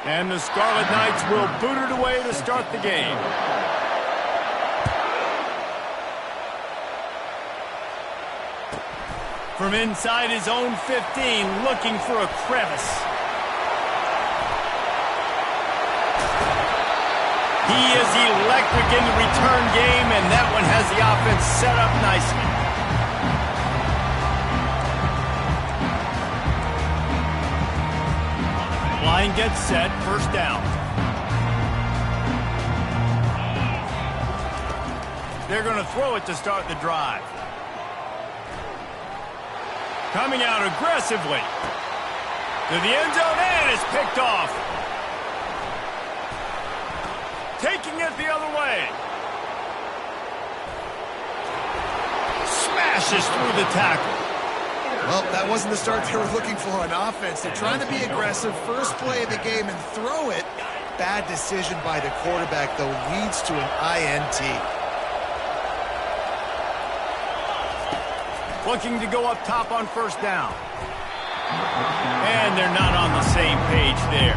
And the Scarlet Knights will boot it away to start the game. From inside his own 15, looking for a crevice. He is electric in the return game, and that one has the offense set up nicely. Line gets set, first down. They're going to throw it to start the drive. Coming out aggressively. To the end zone, and it's picked off. Taking it the other way. Smashes through the tackle. Well, that wasn't the start they were looking for on offense. They're trying to be aggressive, first play of the game, and throw it. Bad decision by the quarterback, though, leads to an INT. Looking to go up top on first down. And they're not on the same page there.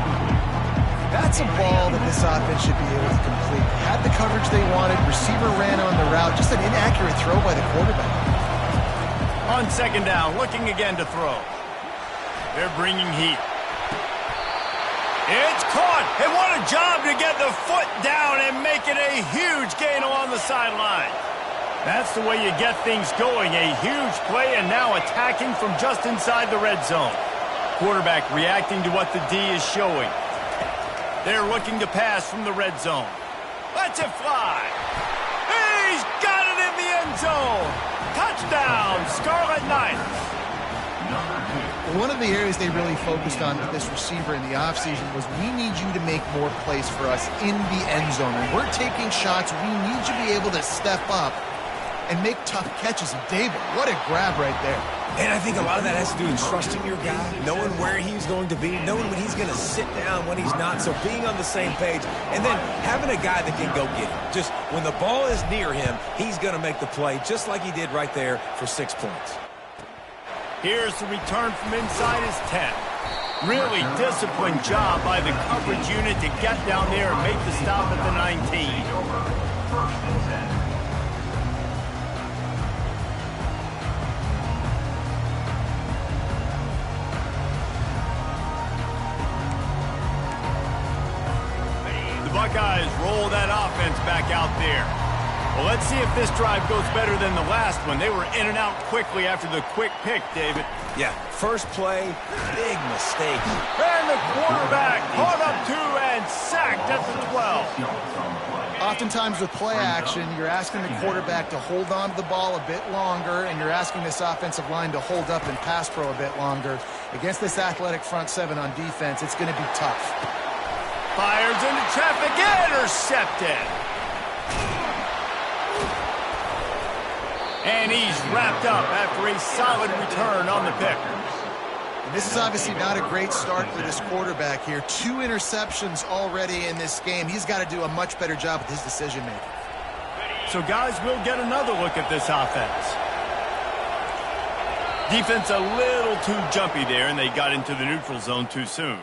That's a ball that this offense should be able to complete. Had the coverage they wanted, receiver ran on the route, just an inaccurate throw by the quarterback. On second down, looking again to throw. They're bringing heat. It's caught, and what a job to get the foot down and make it a huge gain along the sideline. That's the way you get things going, a huge play, and now attacking from just inside the red zone. Quarterback reacting to what the D is showing. They're looking to pass from the red zone. Lets it fly. He's got it in the end zone. Touchdown, Scarlet Knights. One of the areas they really focused on with this receiver in the offseason was we need you to make more plays for us in the end zone. When we're taking shots, we need you to be able to step up and make tough catches. And David, what a grab right there. And I think a lot of that has to do with trusting your guy, knowing where he's going to be, knowing when he's going to sit down, when he's not. So being on the same page, and then having a guy that can go get it. Just when the ball is near him, he's going to make the play just like he did right there for 6 points. Here's the return from inside his 10. Really disciplined job by the coverage unit to get down there and make the stop at the 19. Buckeyes roll that offense back out there. Well, let's see if this drive goes better than the last one. They were in and out quickly after the quick pick, David. Yeah, first play, big mistake. And the quarterback caught up to and sacked at the 12. Oftentimes with play action, you're asking the quarterback to hold on to the ball a bit longer, and you're asking this offensive line to hold up and pass pro a bit longer. Against this athletic front seven on defense, it's going to be tough. Fires into traffic, intercepted. And he's wrapped up after a solid return on the pick. And this is obviously not a great start for this quarterback here. 2 interceptions already in this game. He's got to do a much better job with his decision-making. So, guys, we'll get another look at this offense. Defense a little too jumpy there, and they got into the neutral zone too soon.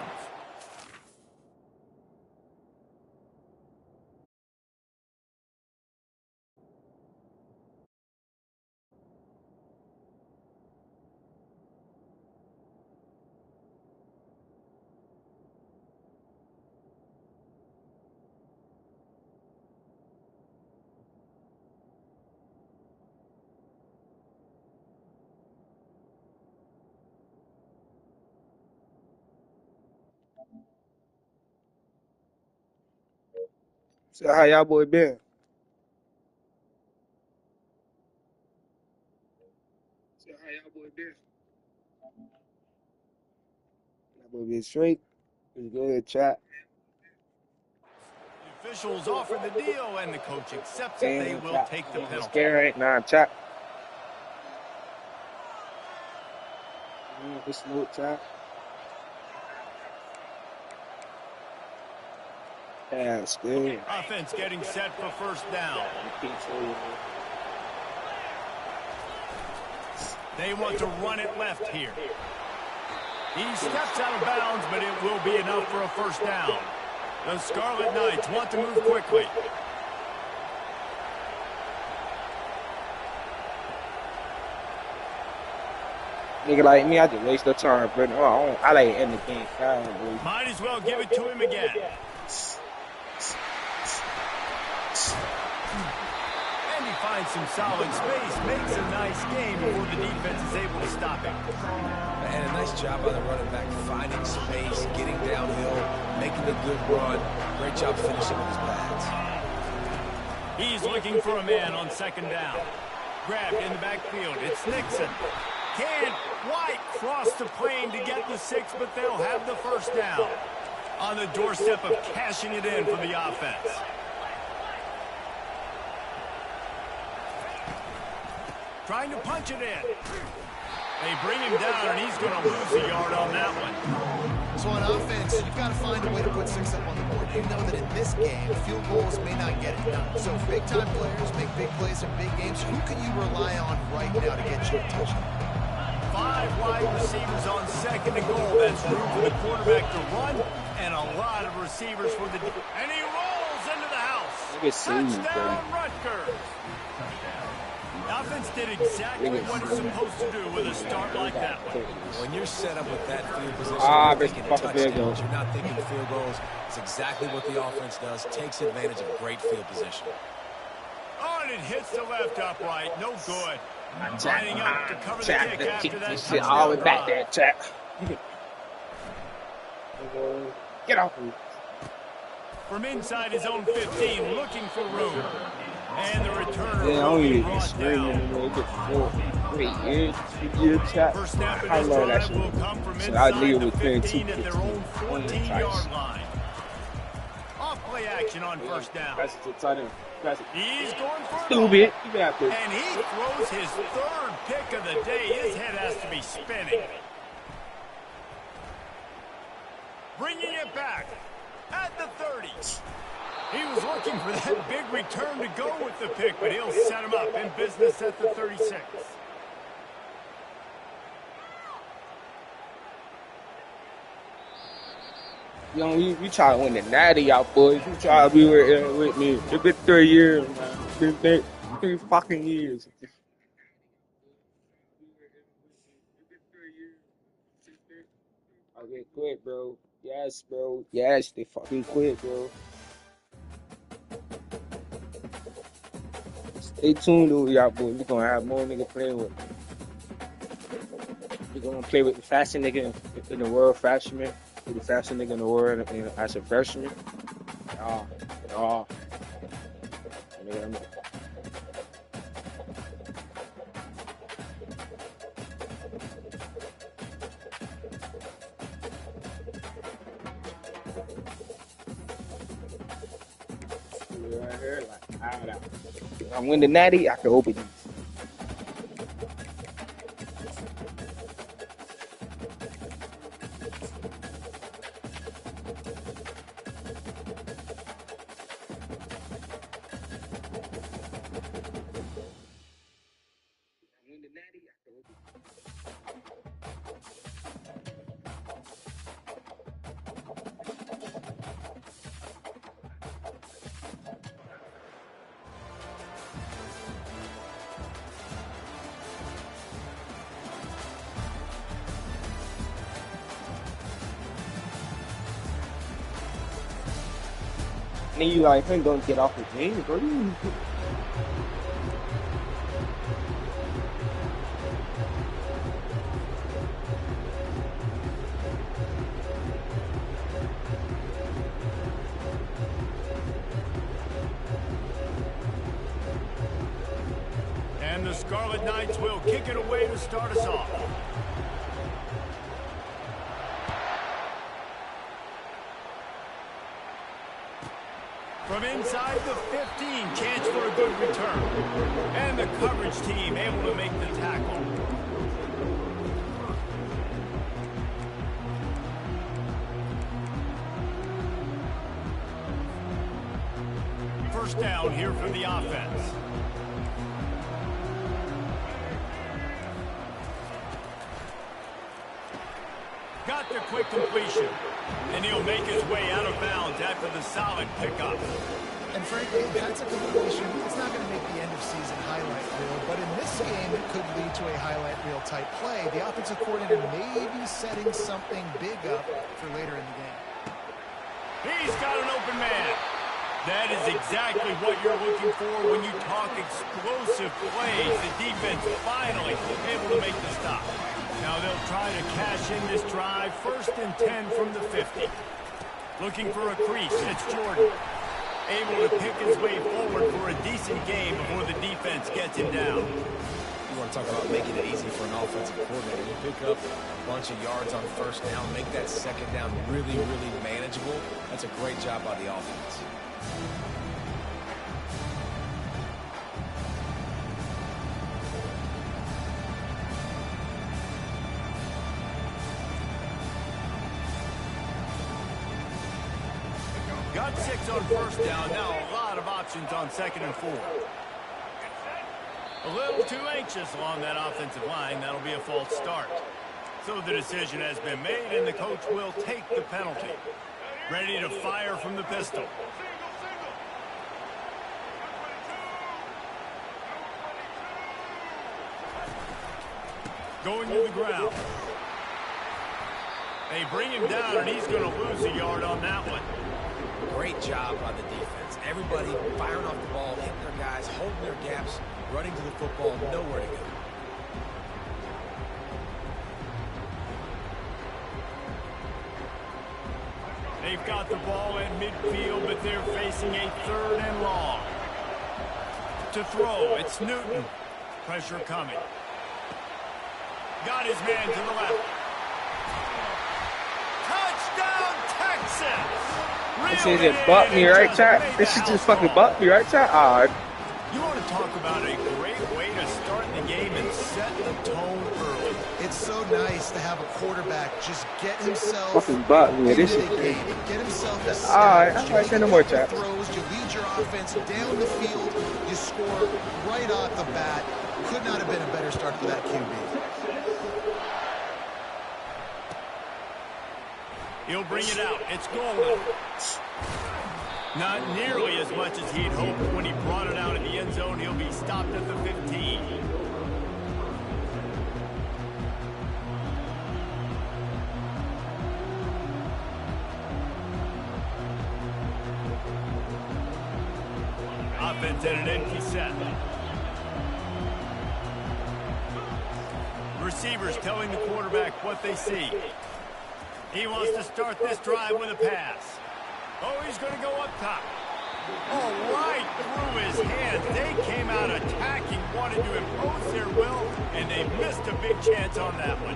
So how y'all boy been? Y'all boy been straight. It's good, chat. The officials offer the deal, and the coach accepts it. They will take the penalty. Scared right now, chat. It's no chat. Yeah, it's good. Offense getting set for first down. They want to run it left here. He steps out of bounds, but it will be enough for a first down. The Scarlet Knights want to move quickly. Nigga like me, I just waste the time, but I like to end the game. Might as well give it to him again. And he finds some solid space, makes a nice game before the defense is able to stop him. And a nice job by the running back, finding space, getting downhill, making a good run. Great job finishing with his pads. He's looking for a man on second down. Grabbed in the backfield. It's Nixon. Can't quite cross the plane to get the 6, but they'll have the first down. On the doorstep of cashing it in for the offense. Trying to punch it in. They bring him down, and he's going to lose a yard on that one. So on offense, you've got to find a way to put 6 up on the board. You know that in this game, field goals may not get it done. So big-time players make big plays in big games. Who can you rely on right now to get you a touchdown? 5 wide receivers on second and goal. That's room for the quarterback to run, and a lot of receivers for the... And he rolls into the house. Touchdown, Rutgers. The offense did exactly what it's supposed to do with a start like that one. When you're set up with that field position, you're thinking touchdowns, you're not thinking field goals. It's exactly what the offense does. Takes advantage of great field position. Oh, and it hits the left upright. No good. Lining up to cover the kick after that touchdown. All the way back there, Jack. Get off me. From inside his own 15, looking for room. And the returner will be brought down. First snap in this drive will come from inside the 15 at their own 14-yard line. Off-play action on first down. He's going for it. And he throws his 3rd pick of the day. His head has to be spinning. Bringing it back at the 30. He was looking for that big return to go with the pick, but he'll set him up in business at the 36. You know, we try to win the natty out, boys. You try to be with me. It's been 3 years, man. It's been 3 fucking years. Okay, quit, bro. Yes, bro. Yes, they fucking quit, bro. Stay tuned, though, y'all, boys. We're gonna have more niggas playing with. We're gonna play with the fastest nigga in the world, freshman. The fastest nigga in the world as a freshman. Right here, like, if I win the natty, I can open these. And you like him don't get off the game, bro. And the Scarlet Knights will kick it away to start us off. From inside the 15, chance for a good return. And the coverage team able to make the tackle. First down here for the offense. quick completion. And he'll make his way out of bounds after the solid pickup. And frankly, that's a completion. It's not going to make the end of season highlight reel, but in this game, it could lead to a highlight reel type play. The offensive coordinator may be setting something big up for later in the game. He's got an open man. That is exactly what you're looking for when you talk explosive plays. The defense finally able to make the stop. Now they'll try to cash in this drive. 1st and 10 from the 50. Looking for a crease. It's Jordan. Able to pick his way forward for a decent game before the defense gets him down. You want to talk about making it easy for an offensive coordinator. You pick up a bunch of yards on 1st down, make that 2nd down really, really manageable. That's a great job by the offense. Got 6 on 1st down. Now a lot of options on 2nd and 4. A little too anxious along that offensive line. That'll be a false start. So the decision has been made, and the coach will take the penalty. Ready to fire from the pistol. Going to the ground. They bring him down, and he's going to lose a yard on that one. Great job by the defense. Everybody firing off the ball, hitting their guys, holding their gaps, running to the football, nowhere to go. They've got the ball in midfield, but they're facing a 3rd and long. To throw, it's Newton. Pressure coming. Got his man to the left. Touchdown, Texans! This shit just bucked me, right, chat? This shit just fucking bucked me, right, chat? Alright. You want to talk about a great way to start the game and set the tone early. It's so nice to have a quarterback just get himself Fucking bucked me. into This the shit game, get himself established. Alright, say no more, chat. Throws, you lead your offense down the field, you score right off the bat. Could not have been a better start for that QB. He'll bring it out. It's Golden. Not nearly as much as he'd hoped when he brought it out in the end zone. He'll be stopped at the 15. Offense at an empty set. Receivers telling the quarterback what they see. He wants to start this drive with a pass. Oh, he's going to go up top. Oh, right through his hands. They came out attacking, wanted to impose their will, and they missed a big chance on that one.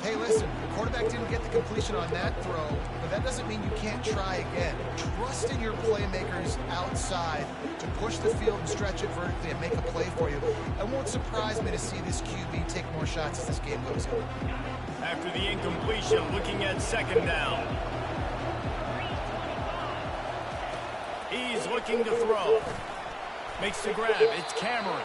Hey, listen, the quarterback didn't get the completion on that throw, but that doesn't mean you can't try again. Trust in your playmakers outside to push the field and stretch it vertically and make a play for you. It won't surprise me to see this QB take more shots as this game goes on. After the incompletion, looking at 2nd down. He's looking to throw. Makes the grab. It's Cameron.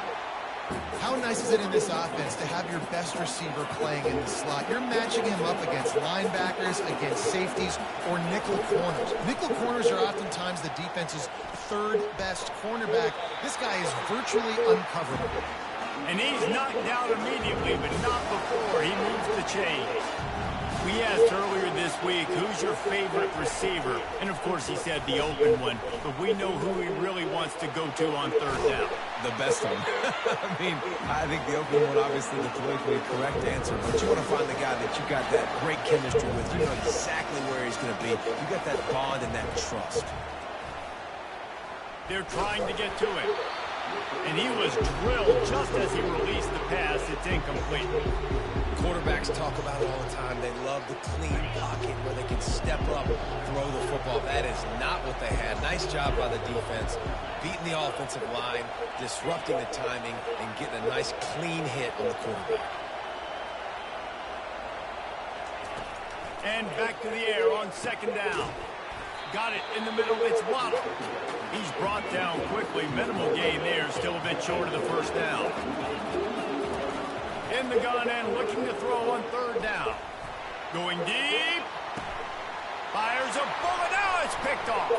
How nice is it in this offense to have your best receiver playing in the slot? You're matching him up against linebackers, against safeties, or nickel corners. Nickel corners are oftentimes the defense's 3rd best cornerback. This guy is virtually uncoverable. And he's knocked down immediately, but not before he moves the chains. We asked earlier this week, who's your favorite receiver? And, of course, he said the open one. But we know who he really wants to go to on 3rd down. The best one. I think the open one, obviously, the politically correct answer. But you want to find the guy that you got that great chemistry with. You know exactly where he's going to be. You got that bond and that trust. They're trying to get to him. And he was drilled just as he released the pass. It's incomplete. Quarterbacks talk about it all the time. They love the clean pocket where they can step up, throw the football. That is not what they had. Nice job by the defense, beating the offensive line, disrupting the timing, and getting a nice clean hit on the quarterback. And back to the air on 2nd down. Got it in the middle. It's Waddle. He's brought down quickly. Minimal gain there. Still a bit short of the 1st down. In the gun and looking to throw on 3rd down. Going deep. picked off.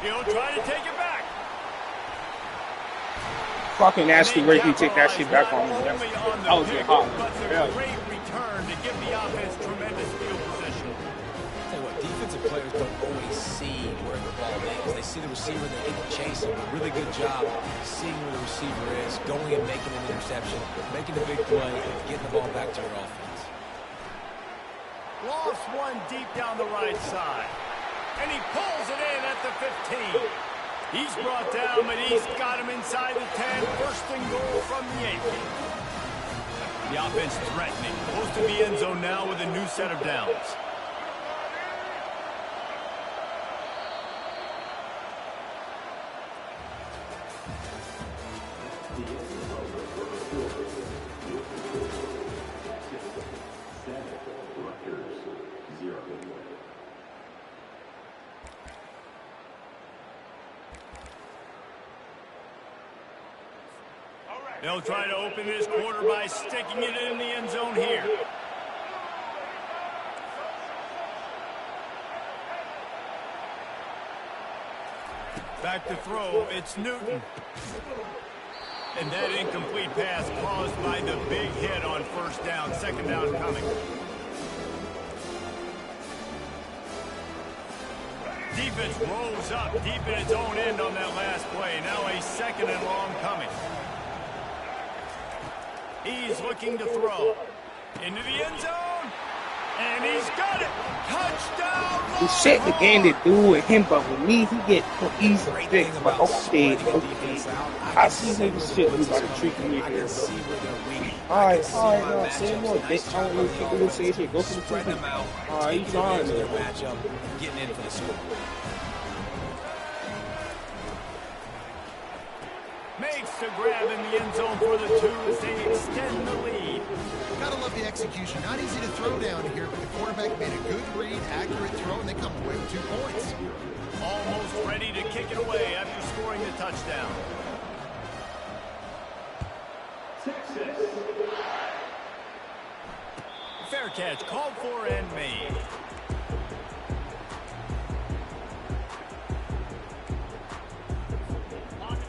He'll try to take it back. Fucking nasty way he take that shit back on me. That was it hot. Yeah. Great return to give the offense tremendous field position. I'll tell you what, defensive players don't always see where the ball is. They see the receiver, they get to chase him. A really good job seeing where the receiver is, going and making an interception, making a big play, and getting the ball back to your offense. Lost one deep down the right side. And he pulls it in at the 15. He's brought down, but he's got him inside the 10. First and goal from the 8. The offense threatening. Close to the end zone now with a new set of downs. They'll try to open this quarter by sticking it in the end zone here. Back to throw, it's Newton. And that incomplete pass caused by the big hit on first down. Second down coming. Defense rolls up deep in its own end on that last play. Now a second and long coming. He's looking to throw. Into the end zone. And he's got it. Touchdown. He set the game to do with him, but with me, he get easy fixed. But okay. I see him shit. He's about to treat me here. Alright, no, say more. They don't really people who say shit. Go for the spread. Alright, he's trying to matchup, getting in for the score. Makes the grab in the end zone for the 2 as they extend the lead. Gotta love the execution. Not easy to throw down here, but the quarterback made a good read, accurate throw, and they come away with 2 points. Almost ready to kick it away after scoring the touchdown. Fair catch called for and made.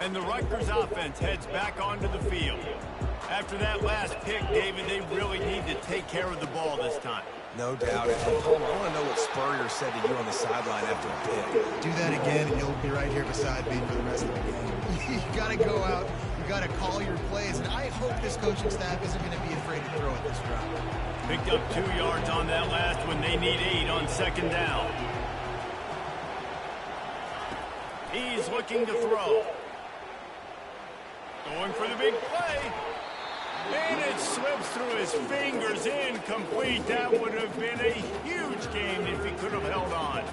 And the Rutgers offense heads back onto the field. After that last pick, David, they really need to take care of the ball this time. No doubt. And Paul, I want to know what Spurrier said to you on the sideline after a pick. Do that again, and you'll be right here beside me for the rest of the game. You got to go out. You got to call your plays, and I hope this coaching staff isn't going to be afraid to throw at this drive. Picked up 2 yards on that last one. They need 8 on second down. He's looking to throw. Going for the big play. And it slips through his fingers, incomplete. That would have been a huge game if he could have held on.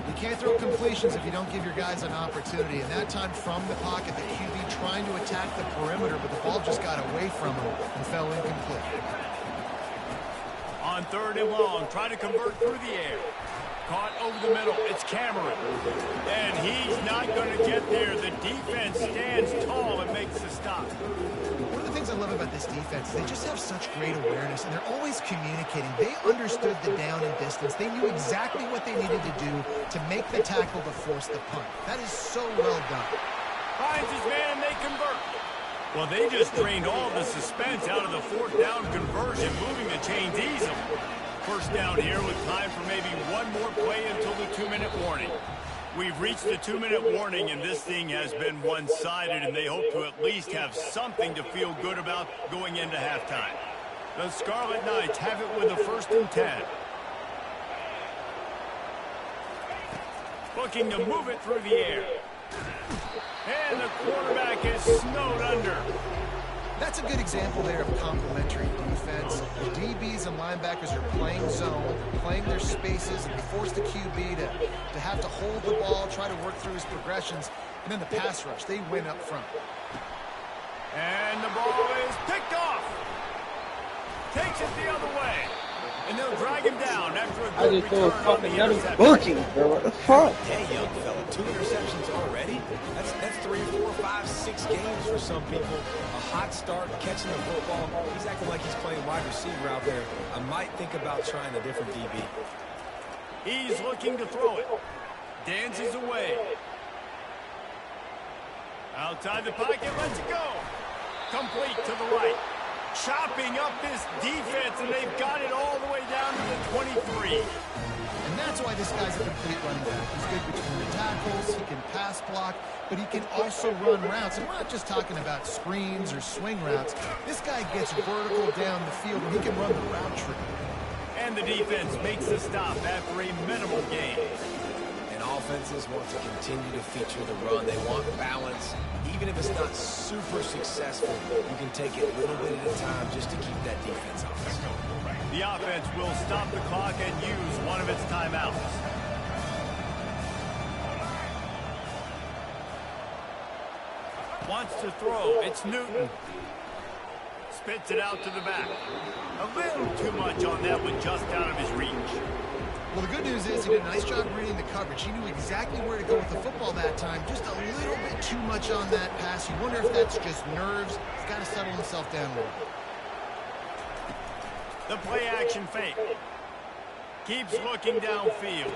You can't throw completions if you don't give your guys an opportunity. And that time from the pocket, the QB trying to attack the perimeter, but the ball just got away from him and fell incomplete. On third and long, try to convert through the air. Caught over the middle. It's Cameron. And he's not going to get there. The defense stands tall and makes the stop. One of the things I love about this defense, they just have such great awareness, and they're always communicating. They understood the down and distance. They knew exactly what they needed to do to make the tackle to force the punt. That is so well done. Finds his man, and they convert. Well, they just drained all the suspense out of the fourth down conversion, moving the chains easily. First down here with time for maybe one more play until the 2-minute warning. We've reached the 2-minute warning, and this thing has been one-sided, and they hope to at least have something to feel good about going into halftime. The Scarlet Knights have it with a 1st and 10. Looking to move it through the air. And the quarterback is snowed under. That's a good example there of complementary defense. The DBs and linebackers are playing zone, playing their spaces, and they force the QB to have to hold the ball, try to work through his progressions, and then the pass rush, they win up front. And the ball is picked off. Takes it the other way. And they'll drag him down after a good return on the interception. Booking, bro. What the fuck? Hey, young fella, 2 interceptions already? That's 3, 4, 5, 6 games for some people. A hot start, catching the football. He's acting like he's playing wide receiver out there. I might think about trying a different DB. He's looking to throw it. dances away. Outside the pocket, let's go. Complete to the right. Chopping up this defense, and they've got it all the way down to the 23. And that's why this guy's a complete running back. He's good between the tackles, he can pass block, but he can also run routes. And we're not just talking about screens or swing routes. This guy gets vertical down the field, and he can run the route tree. And the defense makes the stop after a minimal gain. And offenses want to continue to feature the run. They want balance. Even if it's not super successful, you can take it a little bit at a time just to keep that defense honest. The offense will stop the clock and use one of its timeouts. Wants to throw. It's Newton. Spits it out to the back. A little too much on that one, just out of his reach. Well, the good news is he did a nice job reading the coverage. He knew exactly where to go with the football that time. Just a little bit too much on that pass. You wonder if that's just nerves. He's got to settle himself down a little bit. The play-action fake. Keeps looking downfield.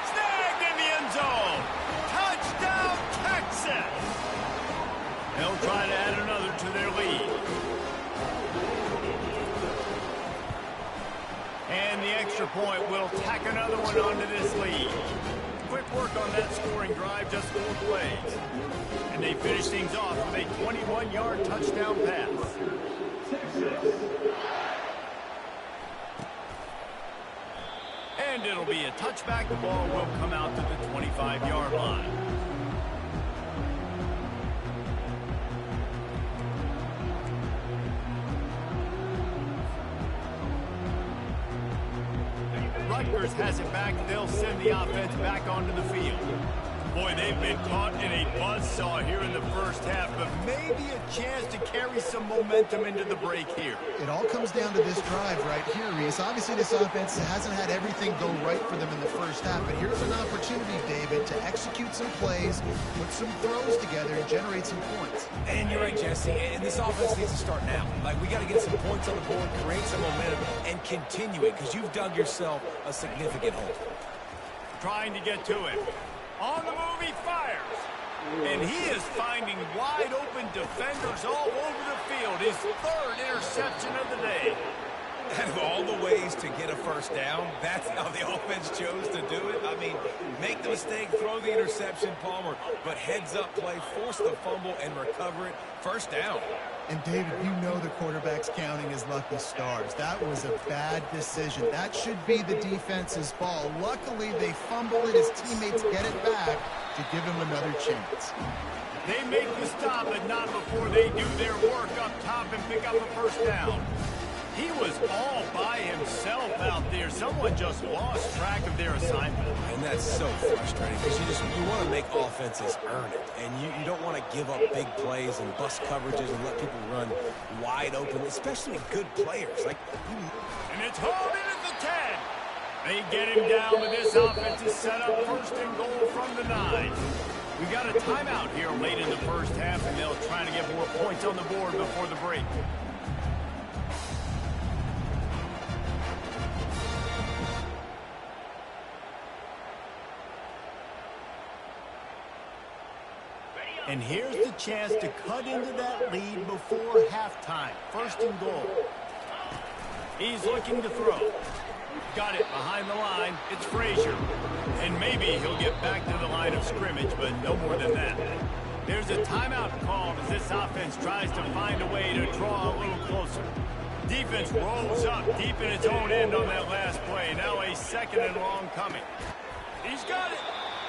Snagged in the end zone. Touchdown, Texas! They'll try to add another to their lead. And the extra point will tack another one onto this lead. Quick work on that scoring drive, just 4 plays. And they finish things off with a 21-yard touchdown pass. And it'll be a touchback. The ball will come out to the 25-yard line. Rutgers has it back. They'll send the offense back onto the field. Boy, they've been caught in a buzzsaw here in the first half, but maybe a chance to carry some momentum into the break here. It all comes down to this drive right here, Reese. Obviously, this offense hasn't had everything go right for them in the first half, but here's an opportunity, David, to execute some plays, put some throws together, and generate some points. And you're right, Jesse, and this offense needs to start now. Like, we got to get some points on the board, create some momentum, and continue it, because you've dug yourself a significant hole. Trying to get to it. On the move, he fires. And he is finding wide open defenders all over the field. His 3rd interception of the day. Out of all the ways to get a first down, that's how the offense chose to do it. I mean, make the mistake, throw the interception, Palmer, but heads-up play, force the fumble, and recover it. First down. And, David, you know the quarterback's counting his lucky stars. That was a bad decision. That should be the defense's ball. Luckily, they fumble it. His teammates get it back to give him another chance. They make the stop, but not before they do their work up top and pick up a first down. He was all by himself out there. Someone just lost track of their assignment. And that's so frustrating because you want to make offenses earn it. And you don't want to give up big plays and bust coverages and let people run wide open, especially good players. And it's hauled in at the 10. They get him down, but this offense is set up 1st and goal from the 9. We got a timeout here late in the first half, and they'll try to get more points on the board before the break. And here's the chance to cut into that lead before halftime. 1st and goal. He's looking to throw. Got it behind the line. It's Frazier. And maybe he'll get back to the line of scrimmage, but no more than that. There's a timeout called as this offense tries to find a way to draw a little closer. Defense rolls up deep in its own end on that last play. Now a 2nd and long coming. He's got it.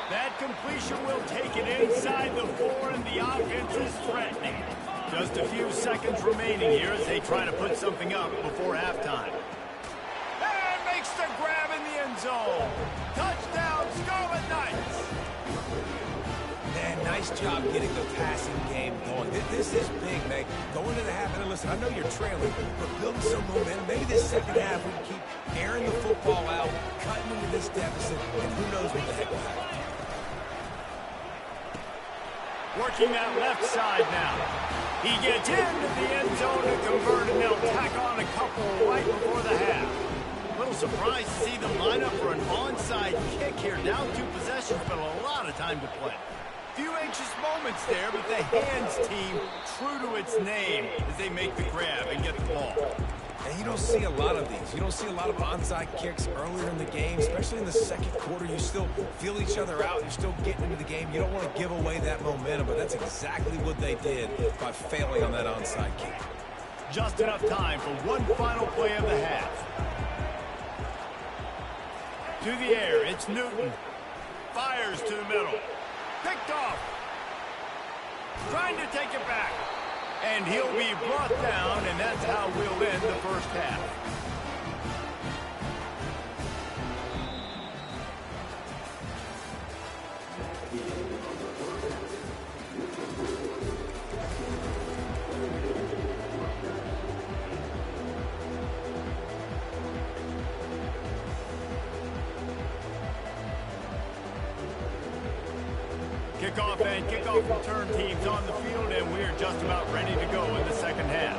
That completion will take it inside the 4, and the offense is threatening. Just a few seconds remaining here as they try to put something up before halftime. And makes the grab in the end zone. Touchdown, Scarlet Knights. Man, nice job getting the passing game going. This is big, man. Going into the half, and listen, I know you're trailing, but building some momentum. Maybe this second half we can keep airing the football out, cutting into this deficit, and who knows what the heck will happen. Working that left side now. He gets into the end zone to convert, and they'll tack on a couple right before the half. A little surprised to see them line up for an onside kick here, down 2 possessions. possessions, but a lot of time to play. Few anxious moments there, but the hands team true to its name as they make the grab and get the ball. And you don't see a lot of these. You don't see a lot of onside kicks earlier in the game, especially in the second quarter. You still feel each other out. You're still getting into the game. You don't want to give away that momentum, but that's exactly what they did by failing on that onside kick. Just enough time for one final play of the half. To the air, it's Newton. Fires to the middle. Picked off. Trying to take it back. And he'll be brought down, and that's how we'll end the first half. Kickoff and kickoff return teams on the field, and we're just about ready to go in the second half.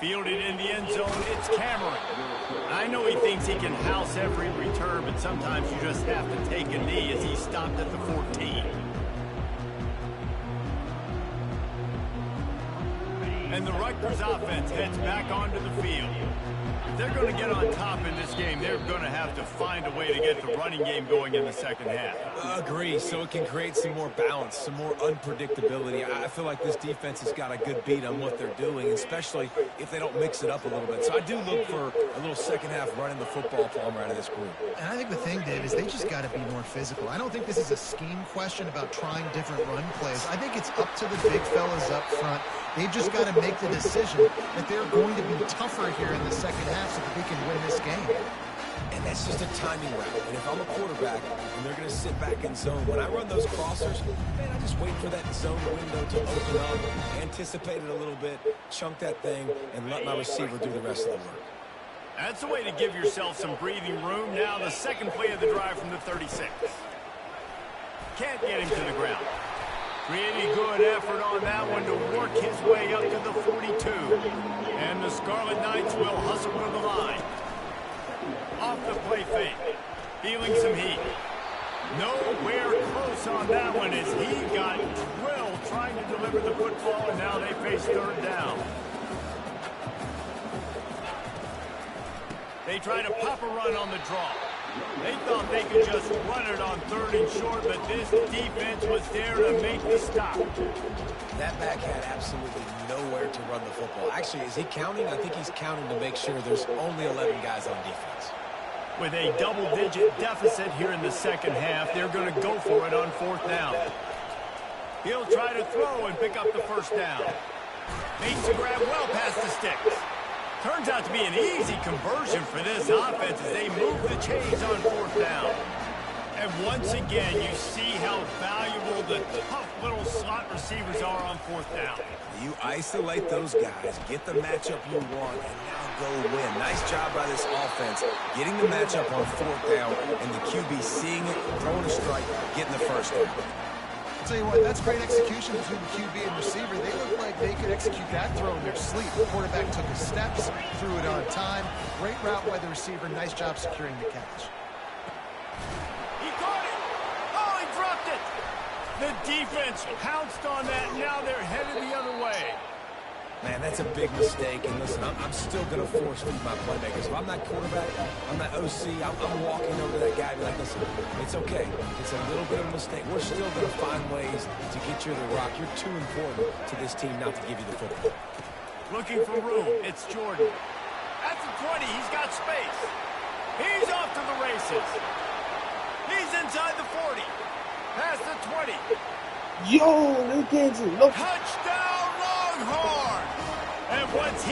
Fielded in the end zone, it's Cameron. I know he thinks he can house every return, but sometimes you just have to take a knee as he stopped at the 14. And the Rutgers offense heads back onto the field. If they're going to get on top in this game, they're going to have to find a way to get the running game going in the second half. Agree, so it can create some more balance, some more unpredictability. I feel like this defense has got a good beat on what they're doing, especially if they don't mix it up a little bit. So I do look for a little second half running the football from out of this group. And I think the thing, Dave, is they just got to be more physical. I don't think this is a scheme question about trying different run plays. I think it's up to the big fellas up front. They've just got to make the decision that they're going to be tougher here in the second half so that they can win this game. And that's just a timing route. And if I'm a quarterback and they're going to sit back in zone, when I run those crossers, man, I just wait for that zone window to open up, anticipate it a little bit, chunk that thing, and let my receiver do the rest of the work. That's the way to give yourself some breathing room. Now the second play of the drive from the 36. Can't get him to the ground. Pretty good effort on that one to work his way up to the 42. And the Scarlet Knights will hustle to the line. Off the play fake. Feeling some heat. Nowhere close on that one as he got drilled trying to deliver the football, and now they face third down. They try to pop a run on the draw. They thought they could just run it on third and short, but this defense was there to make the stop. That back had absolutely nowhere to run the football. Actually, is he counting? I think he's counting to make sure there's only 11 guys on defense. With a double-digit deficit here in the second half, they're going to go for it on fourth down. He'll try to throw and pick up the first down. Makes the grab well past the sticks. Turns out to be an easy conversion for this offense as they move the chains on fourth down. And once again, you see how valuable the tough little slot receivers are on fourth down. You isolate those guys, get the matchup you want, and now go win. Nice job by this offense, getting the matchup on fourth down, and the QB seeing it, throwing a strike, getting the first down. I'll tell you what, that's great execution between the QB and receiver. They look like they could execute that throw in their sleep. The quarterback took his steps, threw it on time. Great route by the receiver. Nice job securing the catch. He caught it. Oh, he dropped it. The defense pounced on that. Now they're headed the other way. Man, that's a big mistake. And listen, I'm still going to force feed my playmakers. If I'm that quarterback, I'm that OC, I'm walking over to that guy and be like, listen, it's okay. It's a little bit of a mistake. We're still going to find ways to get you the rock. You're too important to this team not to give you the football. Looking for room. It's Jordan. At the 20, he's got space. He's off to the races. He's inside the 40. Past the 20. Yo, no dancing, no. Touchdown, Longhorn! And once he